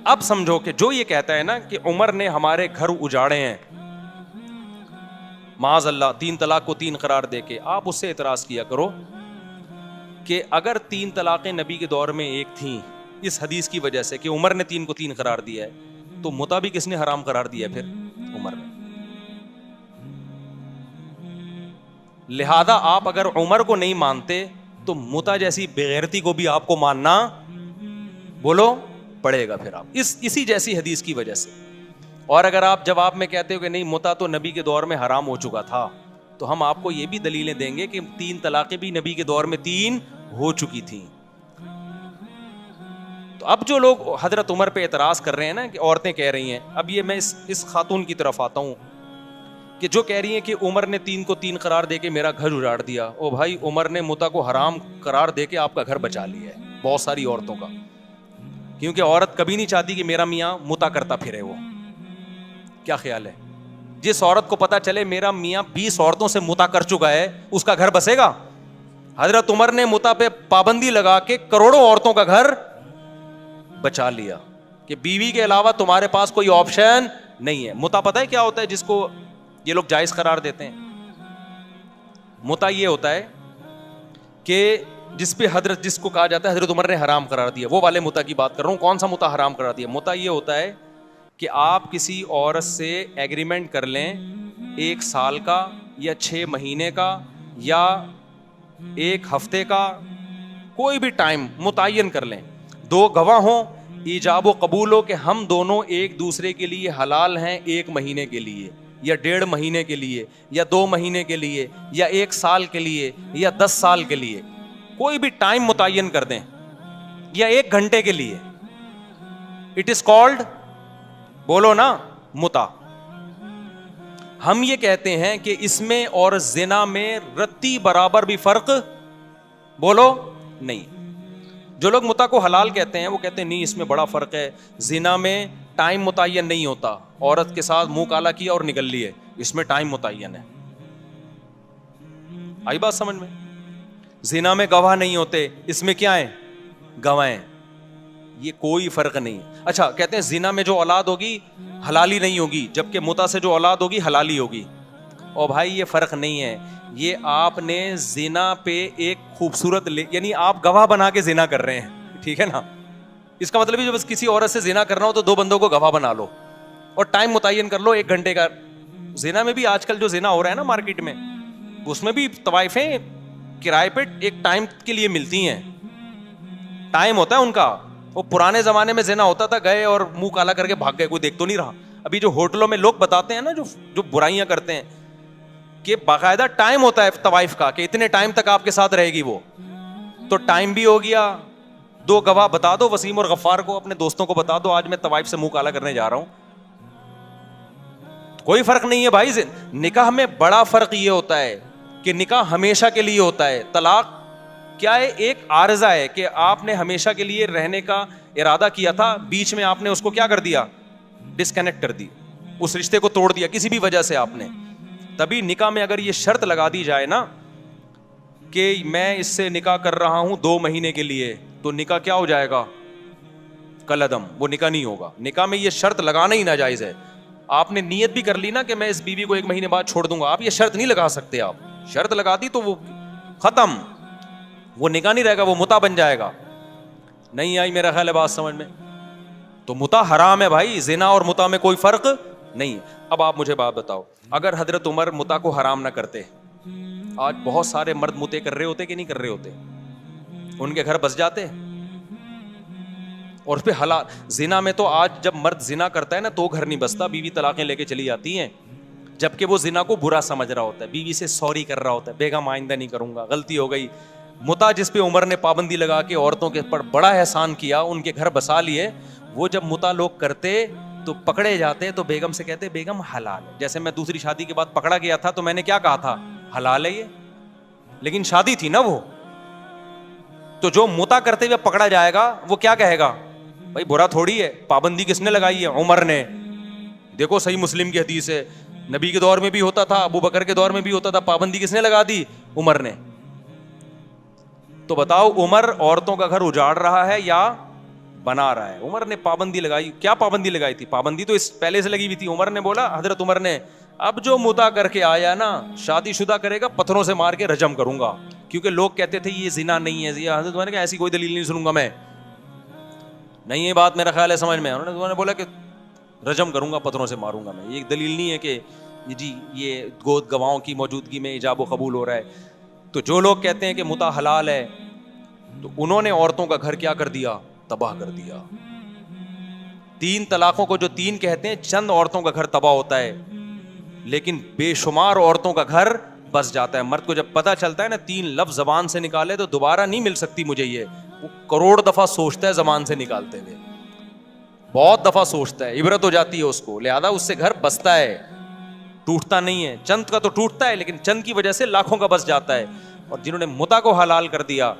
اب سمجھو کہ جو یہ کہتا ہے نا کہ عمر نے ہمارے گھر اجاڑے ہیں, معاذ اللہ 3 طلاق کو 3 قرار دے کے, آپ اس سے اعتراض کیا کرو کہ اگر 3 طلاقیں نبی کے دور میں 1 تھیں اس حدیث کی وجہ سے کہ عمر نے 3 کو 3 قرار دیا ہے, تو متا بھی کس نے حرام قرار دیا ہے, پھر عمر نے. لہذا آپ اگر عمر کو نہیں مانتے تو متا جیسی بغیرتی کو بھی آپ کو ماننا بولو پڑے گا پھر آپ اسی جیسی حدیث کی وجہ سے. اور اگر آپ جواب میں کہتے ہو کہ نہیں متا تو نبی کے دور میں حرام ہو چکا تھا, تو ہم آپ کو یہ بھی دلیلیں دیں گے کہ 3 طلاقیں بھی نبی کے دور میں 3 ہو چکی تھیں. تو اب جو لوگ حضرت عمر پہ اعتراض کر رہے ہیں نا کہ عورتیں کہہ رہی ہیں, اب یہ میں اس خاتون کی طرف آتا ہوں کہ جو کہہ رہی ہیں کہ عمر نے 3 کو 3 قرار دے کے میرا گھر اجاڑ دیا. او بھائی عمر نے متا کو حرام قرار دے کے آپ کا گھر بچا لیا ہے بہت ساری عورتوں کا, کیونکہ عورت کبھی نہیں چاہتی کہ میرا میاں متا کرتا پھرے. وہ کیا خیال ہے, جس عورت کو پتا چلے میرا میاں 20 عورتوں سے متا کر چکا ہے اس کا گھر بسے گا؟ حضرت عمر نے متا پہ پابندی لگا کے کروڑوں عورتوں کا گھر بچا لیا کہ بیوی کے علاوہ تمہارے پاس کوئی آپشن نہیں ہے. متا پتہ ہے کیا ہوتا ہے جس کو یہ لوگ جائز قرار دیتے ہیں؟ متا یہ ہوتا ہے کہ جس پہ جس کو کہا جاتا ہے حضرت عمر نے حرام قرار دیا, وہ والے متا کی بات کر رہا ہوں. کون سا متا حرام قرار دیا؟ متا یہ ہوتا ہے کہ آپ کسی عورت سے ایگریمنٹ کر لیں 1 سال کا یا 6 مہینے کا یا 1 ہفتے کا, کوئی بھی ٹائم متعین کر لیں, 2 گواہ ہوں, ایجاب و قبول ہو کہ ہم دونوں ایک دوسرے کے لیے حلال ہیں 1 مہینے کے لیے یا 1.5 مہینے کے لیے یا 2 مہینے کے لیے یا 1 سال کے لیے یا 10 سال کے لیے, کوئی بھی ٹائم متعین کر دیں یا 1 گھنٹے کے لیے. اٹ از کالڈ, بولو نا, متا. ہم یہ کہتے ہیں کہ اس میں اور زنا میں رتی برابر بھی فرق بولو نہیں. جو لوگ متا کو حلال کہتے ہیں وہ کہتے ہیں نہیں اس میں بڑا فرق ہے, زنا میں ٹائم متعین نہیں ہوتا, عورت کے ساتھ منہ کالا کیا اور نکل لیے, اس میں ٹائم متعین ہے. آئی بات سمجھ میں؟ زنا میں گواہ نہیں ہوتے, اس میں کیا ہے, گواہ ہیں, یہ کوئی فرق نہیں. اچھا کہتے ہیں زنا میں جو اولاد ہوگی حلالی نہیں ہوگی, جبکہ متا سے جو اولاد ہوگی حلالی ہوگی. اور بھائی یہ فرق نہیں ہے, یہ آپ نے زنا پہ ایک خوبصورت یعنی آپ گواہ بنا کے زنا کر رہے ہیں, ٹھیک ہے نا. اس کا مطلب ہے جو بس کسی عورت سے زنا کرنا ہو تو 2 بندوں کو گواہ بنا لو اور ٹائم متعین کر لو 1 گھنٹے کا. زنا میں بھی آج کل جو زنا ہو رہا ہے نا مارکیٹ میں, اس میں بھی طوائفیں کرائے پہ ایک ٹائم کے لیے ملتی ہیں, ٹائم ہوتا ہے ان کا. وہ پرانے زمانے میں زنا ہوتا تھا, گئے اور منہ کالا کر کے بھاگ گئے, کوئی دیکھ تو نہیں رہا. ابھی جو ہوٹلوں میں لوگ بتاتے ہیں نا, جو برائیاں کرتے ہیں, کہ باقاعدہ ٹائم ہوتا ہے طوائف کا, کہ اتنے ٹائم تک آپ کے ساتھ رہے گی وہ. تو ٹائم بھی ہو گیا, 2 گواہ بتا دو, وسیم اور غفار کو, اپنے دوستوں کو بتا دو, آج میں طوائف سے منہ کالا کرنے جا رہا ہوں. کوئی فرق نہیں ہے بھائی. نکاح میں بڑا فرق یہ ہوتا ہے کہ نکاح ہمیشہ کے لیے ہوتا ہے. طلاق کیا ہے؟ ایک عارضہ ہے کہ آپ نے ہمیشہ کے لیے رہنے کا ارادہ کیا تھا, بیچ میں آپ نے اس کو کیا کر دیا, ڈسکنیکٹ کر دی, اس رشتے کو توڑ دیا کسی بھی وجہ سے آپ نے. تبھی نکاح میں اگر یہ شرط لگا دی جائے نا کہ میں اس سے نکاح کر رہا ہوں 2 مہینے کے لیے, تو نکاح کیا ہو جائے گا, کالعدم, وہ نکاح نہیں ہوگا. نکاح میں یہ شرط لگانا ہی ناجائز ہے. آپ نے نیت بھی کر لی نا کہ میں اس بیوی کو 1 مہینے بعد چھوڑ دوں گا, آپ یہ شرط نہیں لگا سکتے. آپ شرط لگا دی تو وہ ختم, وہ نکاح نہیں رہے گا, وہ متع بن جائے گا. نہیں آئی میرا خیال ہے بات سمجھ میں؟ تو متع حرام ہے بھائی, زنا اور متع میں کوئی فرق نہیں. اب آپ مجھے بات بتاؤ, اگر حضرت عمر متع کو حرام نہ کرتے, آج بہت سارے مرد متع کر رہے ہوتے کہ نہیں کر رہے ہوتے, ان کے گھر بس جاتے. اور پھر حلال زنا میں تو آج جب مرد زنا کرتا ہے نا تو گھر نہیں بستا, بیوی طلاقیں لے کے چلی جاتی ہیں, جبکہ وہ زنا کو برا سمجھ رہا ہوتا ہے, بیوی سے سوری کر رہا ہوتا ہے, بیگم آئندہ نہیں کروں گا, غلطی ہو گئی. متع جس پہ عمر نے پابندی لگا کے عورتوں کے پر بڑا احسان کیا, ان کے گھر بسا لیے, وہ جب متع لوگ کرتے تو پکڑے جاتے تو بیگم سے کہتے بیگم حلال ہے. جیسے میں دوسری شادی کے بعد پکڑا گیا تھا تو میں نے کیا کہا تھا, حلال ہے یہ, لیکن شادی تھی نا وہ. تو جو متع کرتے ہوئے پکڑا جائے گا وہ کیا کہے گا, بھائی برا تھوڑی ہے, پابندی کس نے لگائی ہے, عمر نے. دیکھو صحیح مسلم کی حدیث ہے, نبی کے دور میں بھی ہوتا تھا, ابو بکر کے دور میں بھی ہوتا تھا, پابندی کس نے لگا دی, عمر نے. تو بتاؤ عمر عورتوں کا گھر اجاڑ رہا ہے یا بنا رہا ہے؟ عمر نے پابندی لگائی. کیا پابندی لگائی تھی؟ پابندی تو اس پہلے سے لگی ہوئی تھی. عمر نے بولا, حضرت عمر نے, اب جو متع کر کے آیا نا شادی شدہ کرے گا پتھروں سے مار کے رجم کروں گا, کیونکہ لوگ کہتے تھے یہ زنا نہیں ہے. حضرت عمر نے کہا ایسی کوئی دلیل نہیں سنوں گا میں, نہیں یہ بات میرا خیال ہے سمجھ میں. انہوں نے بولا کہ رجم کروں گا, پتھروں سے ماروں گا میں. یہ ایک دلیل نہیں ہے کہ جی یہ گود گواہوں کی موجودگی میں ایجاب و قبول ہو رہا ہے. تو جو لوگ کہتے ہیں کہ متع حلال ہے, تو انہوں نے عورتوں کا گھر کیا کر دیا, تباہ کر دیا. 3 طلاقوں کو جو 3 کہتے ہیں, چند عورتوں کا گھر تباہ ہوتا ہے, لیکن بے شمار عورتوں کا گھر بس جاتا ہے. مرد کو جب پتہ چلتا ہے نا 3 لفظ زبان سے نکالے تو دوبارہ نہیں مل سکتی مجھے, یہ وہ کروڑ دفعہ سوچتا ہے زبان سے نکالتے ہوئے, بہت دفعہ سوچتا ہے, عبرت ہو جاتی ہے اس کو, لہذا اس سے گھر بستا ہے, ٹوٹتا نہیں ہے. چند کا تو ٹوٹتا ہے, لیکن چند کی وجہ سے لاکھوں کا بس جاتا ہے. اور جنہوں نے متع کو حلال کر دیا,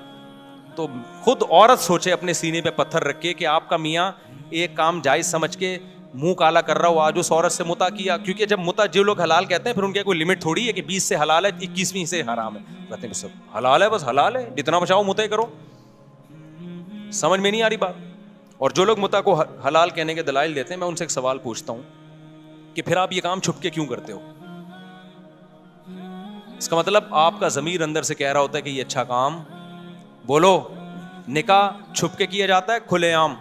تو خود عورت سوچے اپنے سینے پہ پتھر رکھ کے کہ آپ کا میاں ایک کام جائز سمجھ کے منہ کالا کر رہا ہو, آج اس عورت سے متع کیا. کیونکہ جب متع جو لوگ حلال کہتے ہیں پھر ان کی کوئی لمٹ تھوڑی ہے کہ 20 سے حلال ہے 21ویں سے حرام ہے. کہتے ہیں سب حلال ہے, بس حلال ہے, جتنا بچاؤ متع کرو. سمجھ میں نہیں آ رہی بات. اور جو لوگ متع کو حلال کہنے کے دلائل دیتے ہیں, میں ان سے ایک سوال پوچھتا ہوں کہ پھر آپ یہ کام چھپ کے کیوں کرتے ہو؟ اس کا مطلب آپ کا ضمیر اندر سے کہہ رہا ہوتا ہے کہ یہ اچھا کام, بولو. نکاح چھپ کے کیا جاتا ہے, کھلے عام.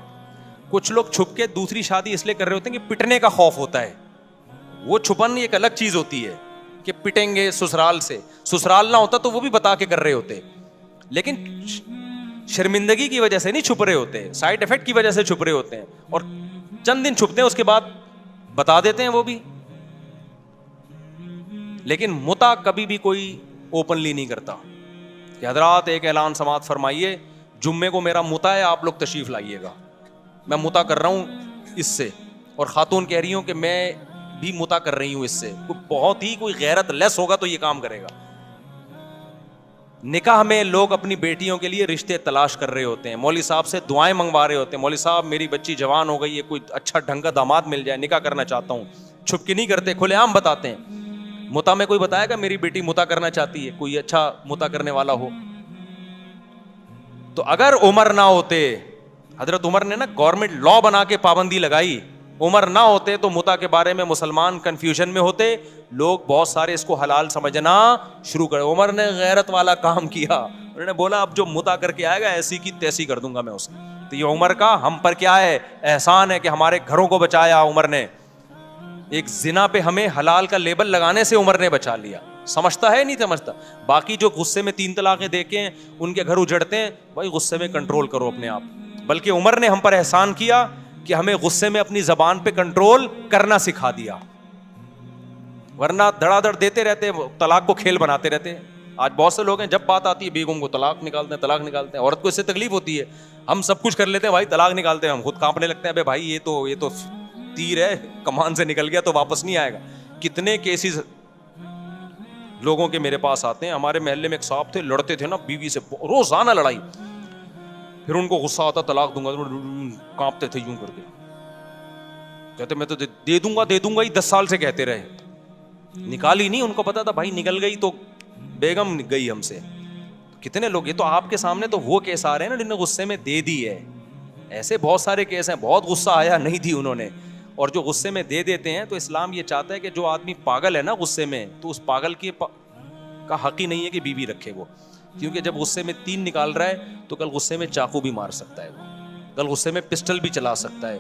کچھ لوگ چھپ کے دوسری شادی اس لیے کر رہے ہوتے ہیں کہ پٹنے کا خوف ہوتا ہے. وہ چھپن ایک الگ چیز ہوتی ہے کہ پٹیں گے سسرال سے, سسرال نہ ہوتا تو وہ بھی بتا کے کر رہے ہوتے, لیکن شرمندگی کی وجہ سے نہیں چھپ رہے ہوتے, سائڈ افیکٹ کی وجہ سے چھپ رہے ہوتے ہیں. اور چند دن چھپتے ہیں, اس کے بعد بتا دیتے ہیں وہ بھی. لیکن متع کبھی بھی کوئی اوپنلی نہیں کرتا کہ حضرات ایک اعلان سماعت فرمائیے, جمعے کو میرا متع ہے, آپ لوگ تشریف لائیے گا, میں متع کر رہا ہوں اس سے. اور خاتون کہہ رہی ہوں کہ میں بھی متع کر رہی ہوں اس سے. بہت ہی کوئی غیرت لیس ہوگا تو یہ کام کرے گا. نکاح میں لوگ اپنی بیٹیوں کے لیے رشتے تلاش کر رہے ہوتے ہیں, مولوی صاحب سے دعائیں منگوا رہے ہوتے ہیں, مولوی صاحب میری بچی جوان ہو گئی ہے, کوئی اچھا ڈھنگ کا داماد مل جائے, نکاح کرنا چاہتا ہوں. چھپ کے نہیں کرتے, کھلے عام بتاتے ہیں. متع میں کوئی بتائے گا میری بیٹی متع کرنا چاہتی ہے, کوئی اچھا متع کرنے والا ہو. تو اگر عمر نہ ہوتے, حضرت عمر نے نا گورنمنٹ لا بنا کے پابندی لگائی, عمر نہ ہوتے تو متع کے بارے میں مسلمان کنفیوژن میں ہوتے, لوگ بہت سارے اس کو حلال سمجھنا شروع کرے. عمر نے غیرت والا کام کیا, انہوں نے بولا اب جو متع کر کے آئے گا ایسی کی تیسی کر دوں گا میں اس کو. تو یہ عمر کا ہم پر کیا ہے احسان ہے کہ ہمارے گھروں کو بچایا عمر نے. ایک زنا پہ ہمیں حلال کا لیبل لگانے سے عمر نے بچا لیا. سمجھتا ہے نہیں سمجھتا. باقی جو غصے میں 3 طلاقیں دے کے ان کے گھر اجڑتے ہیں, بھائی غصے میں کنٹرول کرو اپنے آپ. بلکہ عمر نے ہم پر احسان کیا کہ ہمیں غصے میں اپنی زبان پہ کنٹرول کرنا سکھا دیا, ورنہ دھڑا دھڑ دیتے رہتے, طلاق کو کھیل بناتے رہتے. آج بہت سے لوگ ہیں جب بات آتی ہے بیگم کو طلاق نکالتے ہیں. عورت کو اس سے تکلیف ہوتی ہے, ہم سب کچھ کر لیتے ہیں بھائی, طلاق نکالتے ہیں ہم خود کانپنے لگتے ہیں. بھائی یہ تو تیر ہے, کمان سے نکل گیا تو واپس نہیں آئے گا. کتنے کیسز لوگوں کے میرے پاس آتے ہیں. ہمارے محلے میں ایک صاحب تھے, لڑتے تھے نا بیوی سے, روزانہ لڑائی. پھر ان کو غصہ آتا, طلاق دوں گا, کانپتے تھے یوں کر کے, کہتے میں تو دے دوں گا ہی. 10 سال سے کہتے رہے, نکالی نہیں. ان کو پتا تھا بھائی نکل گئی تو بیگم گئی ہم سے. کتنے لوگ, یہ تو آپ کے سامنے تو وہ کیس آ رہے ہیں نا جنہوں نے غصے میں دے دی ہے. ایسے بہت سارے کیس ہیں, بہت غصہ آیا نہیں دی انہوں نے, اور جو غصے میں دے دیتے ہیں. تو اسلام یہ چاہتا ہے کہ جو آدمی پاگل ہے نا غصے میں, تو اس پاگل کا حق ہی نہیں ہے کہ بیوی رکھے وہ, کیونکہ جب غصے میں 3 نکال رہا ہے تو کل غصے میں چاقو بھی مار سکتا ہے, وہ کل غصے میں پسٹل بھی چلا سکتا ہے.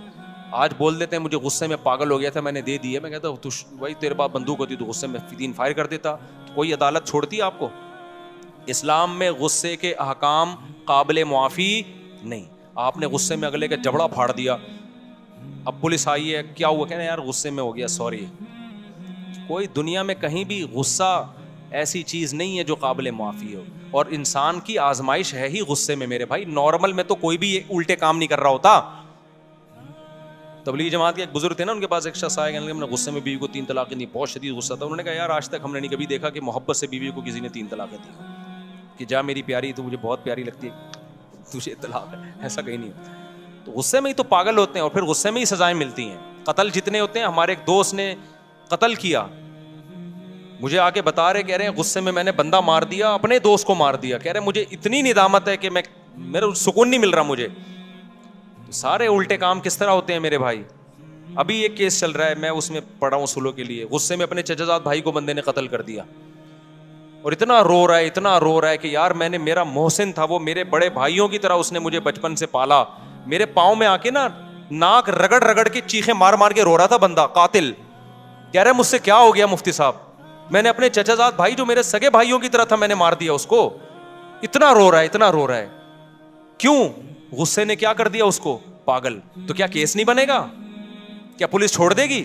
آج بول دیتے ہیں مجھے غصے میں پاگل ہو گیا تھا میں نے دے دی ہے. میں کہتا ہوں بھائی تیرے پاس بندوق ہوتی تو غصے میں 3 فائر کر دیتا, تو کوئی عدالت چھوڑتی ہے آپ کو؟ اسلام میں غصے کے احکام قابل معافی نہیں. آپ نے غصے میں اگلے کا جبڑا پھاڑ دیا, اب پولیس آئی ہے, کیا ہوا, کہنا یار غصے میں ہو گیا سوری. کوئی دنیا میں کہیں بھی غصہ ایسی چیز نہیں ہے جو قابل معافی ہو, اور انسان کی آزمائش ہے ہی غصے میں میرے بھائی. نارمل میں تو کوئی بھی الٹے کام نہیں کر رہا ہوتا. تبلیغ جماعت کے ایک بزرگ تھے نا, ان کے پاس ایک شخص آیا, کہنے لگا میں نے غصے میں بیوی کو 3 طلاقیں دی, بہت شدید غصہ تھا. انہوں نے کہا یار آج تک ہم نے نہیں کبھی دیکھا کہ محبت سے بیوی کو کسی نے 3 طلاقیں دی, کہ جا میری پیاری تو مجھے بہت پیاری لگتی ہے تجھے طلاق ہے, ایسا کہیں نہیں. تو غصے میں ہی تو پاگل ہوتے ہیں, اور پھر غصے میں ہی سزائیں ملتی ہیں. قتل جتنے ہوتے ہیں, ہمارے ایک دوست نے قتل کیا, مجھے آ کے بتا رہے, کہہ رہے ہیں غصے میں نے بندہ مار دیا, اپنے دوست کو مار دیا. کہہ رہے مجھے اتنی ندامت ہے کہ میرا سکون نہیں مل رہا مجھے. سارے الٹے کام کس طرح ہوتے ہیں میرے بھائی. ابھی ایک کیس چل رہا ہے, میں اس میں پڑھا ہوں سلو کے لیے. غصے میں اپنے چچا زاد بھائی کو بندے نے قتل کر دیا, اور اتنا رو رہا ہے کہ یار میں نے, میرا محسن تھا وہ, میرے بڑے بھائیوں کی طرح اس نے مجھے بچپن سے پالا. میرے پاؤں میں آ کے نا ناک رگڑ کے چیخیں مار کے رو رہا تھا بندہ قاتل. کہہ رہے مجھ سے کیا ہو گیا مفتی صاحب, میں نے اپنے چچا زاد بھائی جو میرے سگے بھائیوں کی طرح تھا میں نے مار دیا اس کو. اتنا رو رہا ہے. کیوں؟ غصے نے کیا کر دیا اس کو, پاگل. تو کیا کیس نہیں بنے گا, کیا پولیس چھوڑ دے گی؟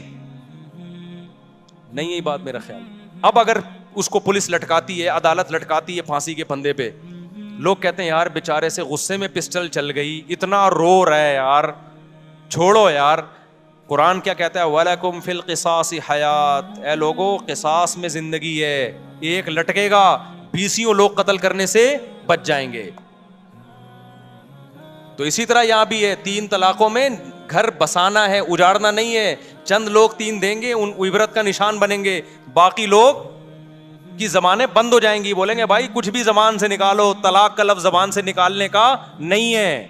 نہیں, یہی بات میرا خیال. اب اگر اس کو پولیس لٹکاتی ہے, عدالت لٹکاتی ہے پھانسی کے پھندے پہ, لوگ کہتے ہیں یار بیچارے سے غصے میں پسٹل چل گئی, اتنا رو رہا ہے یار, چھوڑو یار. قرآن کیا کہتا ہے, وَلَكُمْ فِي الْقِصَاصِ حَيَاةٌ, اے لوگوں قصاص میں زندگی ہے. ایک لٹکے گا 20 لوگ قتل کرنے سے بچ جائیں گے. تو اسی طرح یہاں بھی ہے, 3 طلاقوں میں گھر بسانا ہے, اجاڑنا نہیں ہے. چند لوگ 3 دیں گے, ان عبرت کا نشان بنیں گے, باقی لوگ کی زبانیں بند ہو جائیں گی, بولیں گے بھائی کچھ بھی زبان سے نکالو, طلاق کا لفظ زبان سے نکالنے کا نہیں ہے.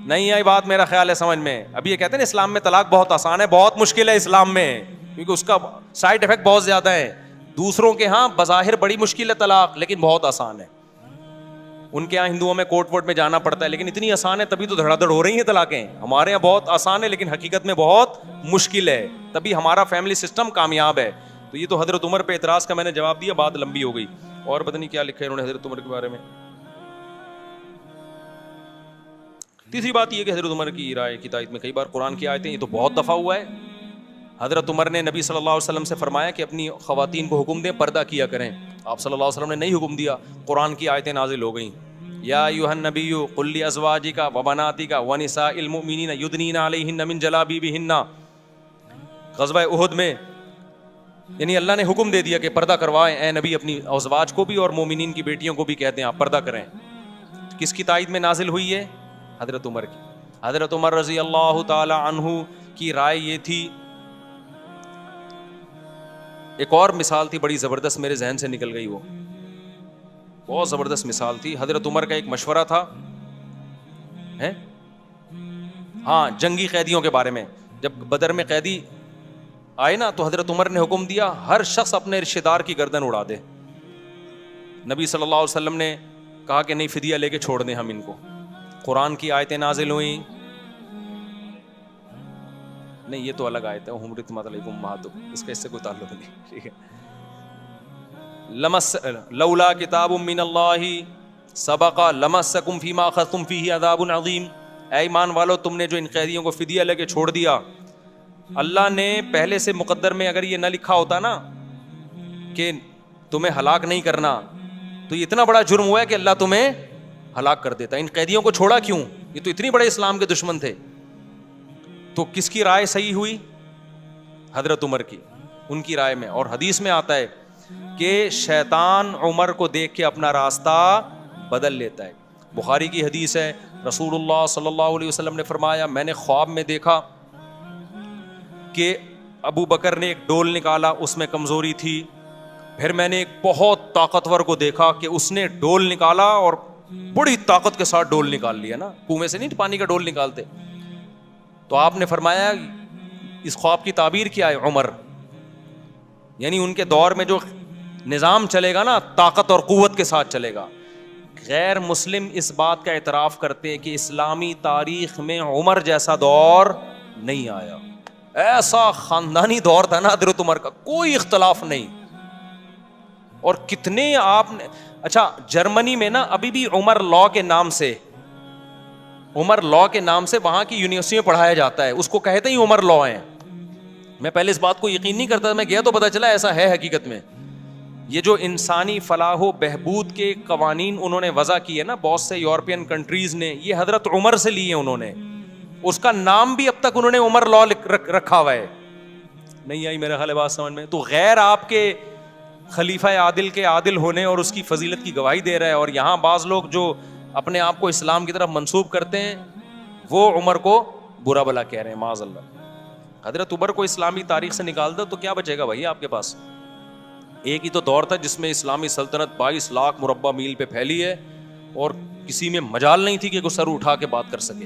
نہیں آئی بات میرا خیال ہے سمجھ میں. ابھی یہ کہتے ہیں اسلام میں طلاق بہت آسان ہے, بہت مشکل ہے اسلام میں, کیونکہ اس کا سائڈ افیکٹ بہت زیادہ ہے. دوسروں کے ہاں بظاہر بڑی مشکل ہے طلاق, لیکن بہت آسان ہے. ان کے یہاں ہندوؤں میں کورٹ وورٹ میں جانا پڑتا ہے, لیکن اتنی آسان ہے تبھی تو دھڑا دھڑ ہو رہی ہیں طلاقیں. ہمارے یہاں بہت آسان ہے لیکن حقیقت میں بہت مشکل ہے, تبھی ہمارا فیملی سسٹم کامیاب ہے. تو یہ تو حضرت عمر پہ اعتراض کا میں نے جواب دیا, بات لمبی ہو گئی. اور پتہ نہیں کیا لکھا ہے انہوں نے حضرت عمر کے بارے میں. تیسری بات یہ کہ حضرت عمر کی رائے کی تائید میں کئی بار قرآن کی آیتیں, یہ تو بہت دفعہ ہوا ہے. حضرت عمر نے نبی صلی اللہ علیہ وسلم سے فرمایا کہ اپنی خواتین کو حکم دیں پردہ کیا کریں. آپ صلی اللہ علیہ وسلم نے نہیں حکم دیا, قرآن کی آیتیں نازل ہو گئیں. یا ایھا النبی قل لازواجک وبناتک ونساء المؤمنین یدنین علیہن من جلابیبہن. غزوہ احد میں یعنی اللہ نے حکم دے دیا کہ پردہ کروائیں اے نبی, اپنی ازواج کو بھی اور مومنین کی بیٹیوں کو بھی کہتے ہیں آپ پردہ کریں. کس کی تائید میں نازل ہوئی ہے؟ حضرت عمر کی. حضرت عمر رضی اللہ تعالی عنہ کی رائے یہ تھی. ایک اور مثال تھی بڑی زبردست, میرے ذہن سے نکل گئی, وہ بہت زبردست مثال تھی. حضرت عمر کا ایک مشورہ تھا ہاں جنگی قیدیوں کے بارے میں. جب بدر میں قیدی آئے نا تو حضرت عمر نے حکم دیا ہر شخص اپنے رشتہ دار کی گردن اڑا دے. نبی صلی اللہ علیہ وسلم نے کہا کہ نہیں, فدیہ لے کے چھوڑ دیں ہم ان کو. قرآن کی آیتیں نازل ہوئیں. نہیں یہ تو الگ آیت ہے, حرمت علیکم امہاتکم, اس کا اس سے کوئی تعلق نہیں, ٹھیک ہے. لمس لولا کتاب من اللہ سبق لمسکم فیما اخذتم فیہ عذاب عظیم. اے ایمان والو تم نے جو ان قیدیوں کو فدیہ لے کے چھوڑ دیا, اللہ نے پہلے سے مقدر میں اگر یہ نہ لکھا ہوتا نا کہ تمہیں ہلاک نہیں کرنا, تو یہ اتنا بڑا جرم ہوا ہے کہ اللہ تمہیں ہلاک کر دیتا. ان قیدیوں کو چھوڑا کیوں؟ یہ تو اتنی بڑے اسلام کے دشمن تھے. تو کس کی رائے صحیح ہوئی؟ حضرت عمر کی, ان کی رائے میں. اور حدیث میں آتا ہے کہ شیطان عمر کو دیکھ کے اپنا راستہ بدل لیتا ہے. بخاری کی حدیث ہے, رسول اللہ صلی اللہ علیہ وسلم نے فرمایا میں نے خواب میں دیکھا کہ ابو بکر نے ایک ڈول نکالا, اس میں کمزوری تھی. پھر میں نے ایک بہت طاقتور کو دیکھا کہ اس نے ڈول نکالا اور بڑی طاقت کے ساتھ ڈول نکال لیا نا, کنویں سے نہیں پانی کا ڈول نکالتے. تو آپ نے فرمایا اس خواب کی تعبیر کیا ہے؟ عمر, یعنی ان کے دور میں جو نظام چلے گا نا طاقت اور قوت کے ساتھ چلے گا. غیر مسلم اس بات کا اعتراف کرتے ہیں کہ اسلامی تاریخ میں عمر جیسا دور نہیں آیا. ایسا خاندانی دور تھا نا حضرت عمر کا, کوئی اختلاف نہیں. اور کتنے آپ نے, اچھا جرمنی میں نا ابھی بھی عمر لا کے نام سے, عمر لا کے نام سے وہاں کی یونیورسٹی میں پڑھایا جاتا ہے, اس کو کہتے ہی عمر لا ہیں. میں پہلے اس بات کو یقین نہیں کرتا تھا, میں گیا تو پتا چلا ایسا ہے حقیقت میں. یہ جو انسانی فلاح و بہبود کے قوانین انہوں نے وضع کیے نا بہت سے یورپین کنٹریز نے, یہ حضرت عمر سے لیے انہوں نے. اس کا نام بھی اب تک انہوں نے عمر لا رکھا ہوا ہے. نہیں آئی میرا خیال ہے بات سمجھ میں؟ تو غیر آپ کے خلیفہ عادل کے عادل ہونے اور اس کی فضیلت کی گواہی دے رہا ہے, اور یہاں بعض لوگ جو اپنے آپ کو اسلام کی طرف منسوب کرتے ہیں وہ عمر کو برا بلا کہہ رہے ہیں معاذ اللہ. حضرت عمر کو اسلامی تاریخ سے نکال دو تو کیا بچے گا بھائی آپ کے پاس؟ ایک ہی تو دور تھا جس میں اسلامی سلطنت 22 لاکھ مربع میل پہ پھیلی ہے اور کسی میں مجال نہیں تھی کہ کوئی سر اٹھا کے بات کر سکے.